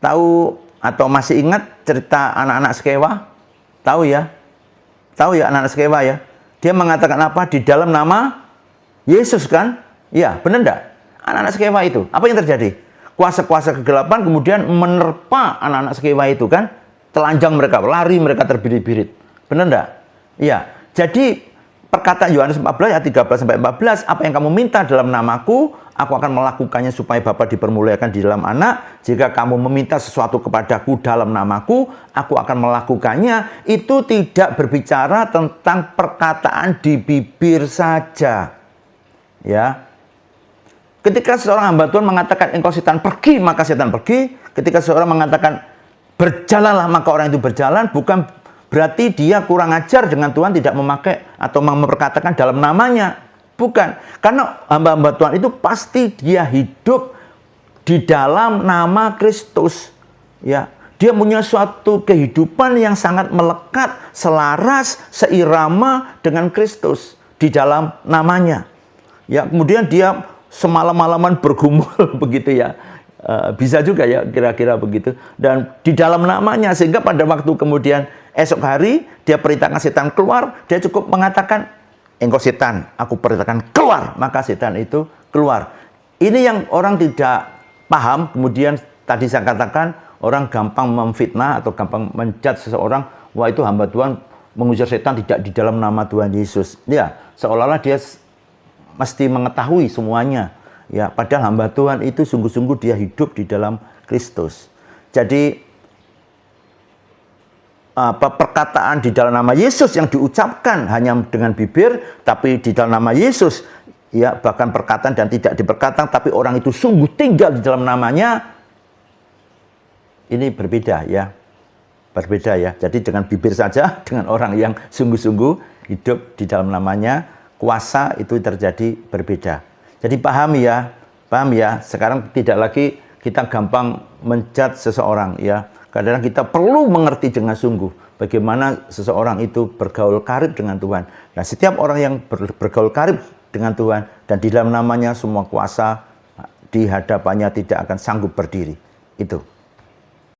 Tahu atau masih ingat cerita anak-anak Skewa? Tahu ya? Tahu ya anak-anak Skewa ya? Dia mengatakan apa? Di dalam nama Yesus kan? Ya, benar enggak? Anak-anak Skewa itu, apa yang terjadi? Kuasa-kuasa kegelapan kemudian menerpa anak-anak Skewa itu kan? Telanjang mereka, lari mereka terbirit-birit. Benar enggak? Iya. Jadi perkataan Yohanes 14 ayat 13 sampai 14, apa yang kamu minta dalam namaku, aku akan melakukannya supaya Bapa dipermuliakan di dalam Anak. Jika kamu meminta sesuatu kepadaku dalam namaku, aku akan melakukannya. Itu tidak berbicara tentang perkataan di bibir saja. Ya. Ketika seorang hamba Tuhan mengatakan engkau setan pergi, maka setan pergi. Ketika seorang mengatakan berjalanlah, maka orang itu berjalan, bukan berarti dia kurang ajar dengan Tuhan tidak memakai atau memperkatakan dalam namanya. Bukan. Karena hamba-hamba Tuhan itu pasti dia hidup di dalam nama Kristus. Ya, dia punya suatu kehidupan yang sangat melekat, selaras, seirama dengan Kristus di dalam namanya. Ya, kemudian dia semalam-malaman bergumul begitu ya. Bisa juga ya kira-kira begitu. Dan di dalam namanya, sehingga pada waktu kemudian esok hari dia perintahkan setan keluar, dia cukup mengatakan engkau setan, aku perintahkan keluar, maka setan itu keluar. Ini yang orang tidak paham. Kemudian tadi saya katakan orang gampang memfitnah atau gampang menjudge seseorang, wah itu hamba Tuhan mengusir setan tidak di dalam nama Tuhan Yesus. Ya, seolah-olah dia mesti mengetahui semuanya. Ya, padahal hamba Tuhan itu sungguh-sungguh dia hidup di dalam Kristus. Jadi perkataan di dalam nama Yesus yang diucapkan hanya dengan bibir, tapi di dalam nama Yesus, ya bahkan perkataan dan tidak diperkatakan, tapi orang itu sungguh tinggal di dalam namanya, ini berbeda ya. Berbeda ya. Jadi dengan bibir saja, dengan orang yang sungguh-sungguh hidup di dalam namanya, kuasa itu terjadi berbeda. Jadi paham ya, sekarang tidak lagi kita gampang menjudge seseorang ya. Kadang-kadang kita perlu mengerti dengan sungguh bagaimana seseorang itu bergaul karib dengan Tuhan. Nah, setiap orang yang bergaul karib dengan Tuhan dan di dalam namanya semua kuasa di hadapannya tidak akan sanggup berdiri. Itu.